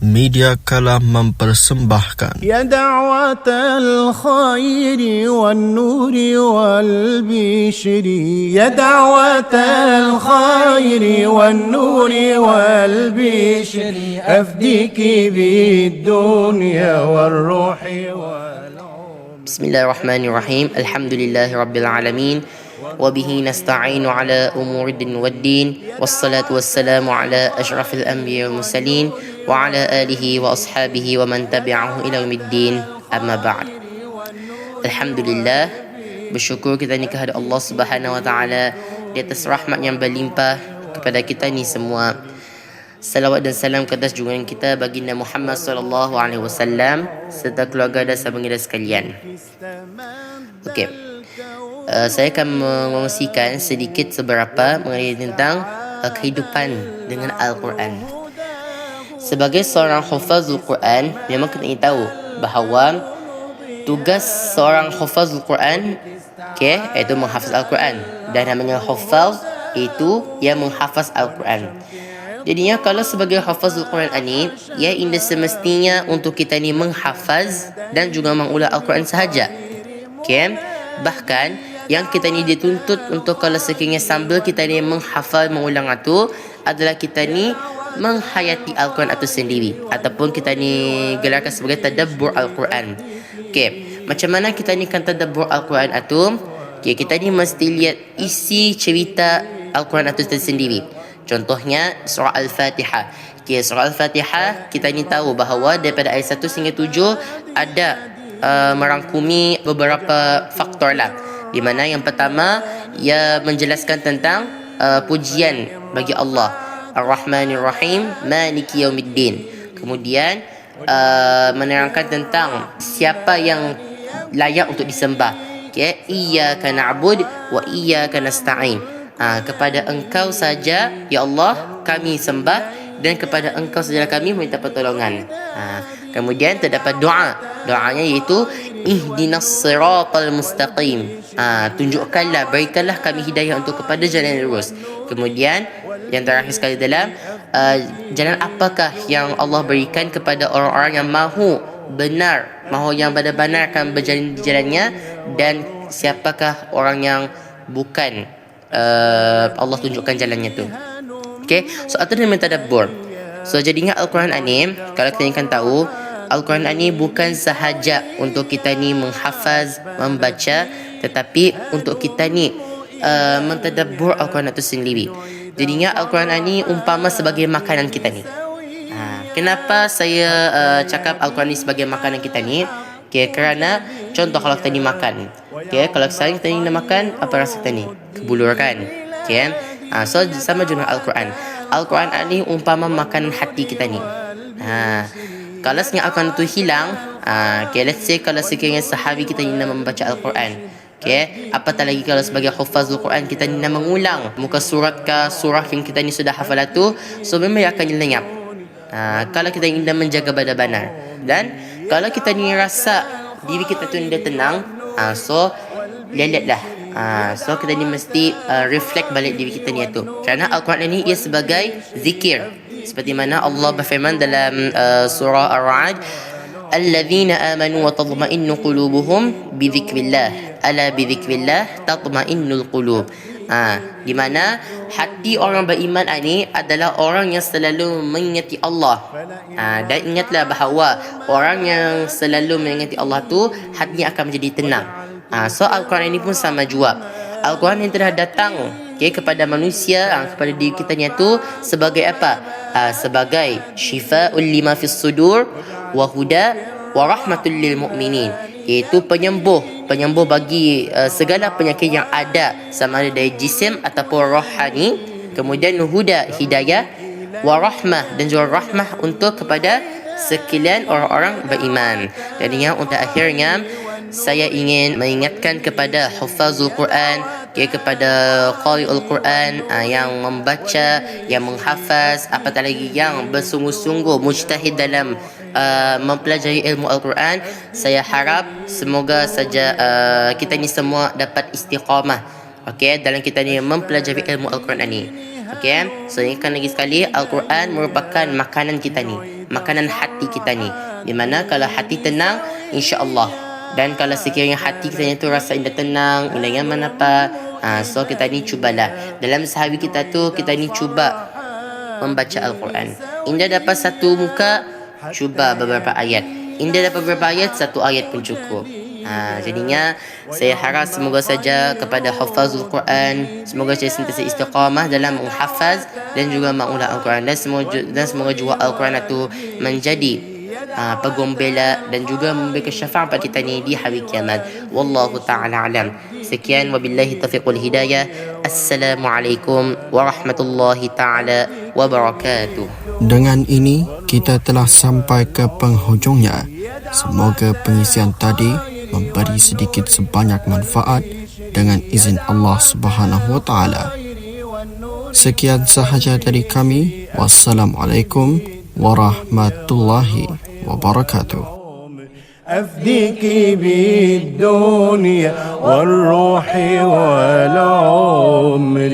Media Kala mempersembahkan Ya da'wat al-khairi wal-nuri wal-bishri Ya da'wat al-khairi wal-nuri wal-bishri Afdiki bid-dunya wal-ruhi wal-'um. Bismillahirrahmanirrahim. Alhamdulillahi rabbil alamin. Wabihi nasta'inu ala umuri din waddin. Wassalatu wassalamu ala ashrafil anbiya wal mursalin wa ala alihi wa ashabihi wa man tabi'ahu ila yaumiddin. Amma ba'd. Alhamdulillah, bersyukur kita ni kepada Allah Subhanahu wa taala di atas rahmat yang berlimpah kepada kita ni semua. Salawat dan salam ke atas junjungan kita baginda Muhammad sallallahu alaihi wasallam serta keluarga dan sahabat sekalian. Okey. Saya akan mengongsikan sedikit seberapa mengenai tentang kehidupan dengan Al-Quran. Sebagai seorang hafazul Quran, memang kena tahu bahawa tugas seorang hafazul Quran iaitu menghafaz Al-Quran. Dan namanya hafaz itu yang menghafaz Al-Quran. Jadinya kalau sebagai hafazul Quran ini, ia indah semestinya untuk kita ni menghafaz dan juga mengulang Al-Quran sahaja. Bahkan yang kita ni dituntut untuk kalau sekiranya sambil kita ni menghafal mengulang itu adalah kita ni menghayati Al-Quran itu sendiri ataupun kita ni gelarkan sebagai tadabbur Al-Quran. Macam mana kita ni kan tadabbur Al-Quran itu? Kita ni mesti lihat isi cerita Al-Quran itu sendiri. Contohnya surah Al-Fatihah. Surah Al-Fatihah kita ni tahu bahawa daripada ayat 1 hingga 7 ada merangkumi beberapa faktor lah. Di mana yang pertama ia menjelaskan tentang pujian bagi Allah. Ar-Rahmanir Rahim, Maliki Yaumiddin. Kemudian menerangkan tentang siapa yang layak untuk disembah. Iyyaka na'bud wa iyyaka nasta'in. Kepada Engkau saja ya Allah kami sembah dan kepada Engkau saja kami minta pertolongan. Kemudian terdapat doanya iaitu ihdinas siratal mustaqim. Tunjukkanlah, berikanlah kami hidayah untuk kepada jalan yang lurus. Kemudian yang terakhir sekali dalam jalan apakah yang Allah berikan kepada orang-orang yang mahu yang benar-benar akan berjalan di jalannya, dan siapakah orang yang bukan Allah tunjukkan jalannya tu. So itu namanya tadabbur. So jadinya Al-Quran ini, kalau kita ingin tahu, Al-Quran ini bukan sahaja untuk kita ni menghafaz, membaca, tetapi untuk kita ni mentadabbur Al-Quran itu sendiri. Jadinya Al-Quran ini umpama sebagai makanan kita ni. Kenapa saya cakap Al-Quran ini sebagai makanan kita ni? Kerana contoh kalau kita ni makan, kalau sekarang kita ni nak makan, apa rasa kita ni? Kebulur kan? So sama juga Al-Quran. Al-Quran ini umpama makanan hati kita ni. Kalau sebenarnya Al-Quran itu hilang, let's say kalau sekiranya sahabi kita ni nak membaca Al-Quran, apatah lagi kalau sebagai hafazul Quran kita ni nak mengulang muka surat ke surah yang kita ni sudah hafal itu, so memang akan lenyap. Kalau kita ingin menjaga benar-benar, dan kalau kita ni rasa diri kita tu dah tenang, so lihatlah. So kita ni mesti reflect balik diri kita ni tu. Kerana Al-Quran ini ia sebagai zikir. Seperti mana Allah berfirman dalam surah Ar-Ra'd, alladzina amanu wa tatma'innu qulubuhum bi dzikrillah. Ala bi dzikrillah tatma'innul qulub. Di mana hati orang beriman ini adalah orang yang selalu mengingati Allah. Dan ingatlah bahawa orang yang selalu mengingati Allah tu hatinya akan menjadi tenang. So Al-Quran ini pun sama juga. Al-Quran yang telah datang kepada manusia, kepada diri kita ni tu sebagai apa? Sebagai syifa'ul lima fis sudur wa huda wa rahmatul lil mu'minin. Iaitu penyembuh bagi segala penyakit yang ada, sama ada dari jisim ataupun rohani. Kemudian huda, hidayah, wa rahmah, dan juga rahmah untuk kepada sekalian orang-orang beriman. Jadinya untuk akhirnya saya ingin mengingatkan kepada hafazul Quran, kepada qari'ul Quran, yang membaca, yang menghafaz, apatah lagi yang bersungguh-sungguh mujtahid dalam mempelajari ilmu Al-Quran. Saya harap semoga saja kita ni semua dapat istiqamah dalam kita ni mempelajari ilmu Al-Quran ini. So ingatkan lagi sekali, Al-Quran merupakan makanan kita ni. makanan hati kita ni. Di mana kalau hati tenang, insya-Allah. Dan kalau sekiranya hati kita tu rasa indah tenang, indah nyaman apa, so kita ni cubalah. Dalam sehari kita tu, kita ni cuba membaca Al-Quran. Indah dapat satu muka, cuba beberapa ayat. Indah dapat beberapa ayat, satu ayat pun cukup. Jadinya saya harap semoga saja kepada hafazul Quran, semoga saya sentiasa istiqamah dalam menghafaz dan juga mengulang Al-Quran, dan semoga juga Al-Quran itu menjadi pegombela dan juga memberikan syafaat pada kita ni di hari kiamat. Wallahu ta'ala alam. Sekian, wabillahi taufiq wal hidayah. Assalamualaikum warahmatullahi ta'ala wabarakatuh. Dengan ini kita telah sampai ke penghujungnya. Semoga pengisian tadi memberi sedikit sebanyak manfaat dengan izin Allah Subhanahu wa taala. Sekian sahaja dari kami. Wassalamualaikum warahmatullahi wabarakatuh. أفديك بالدنيا والروح والعمر.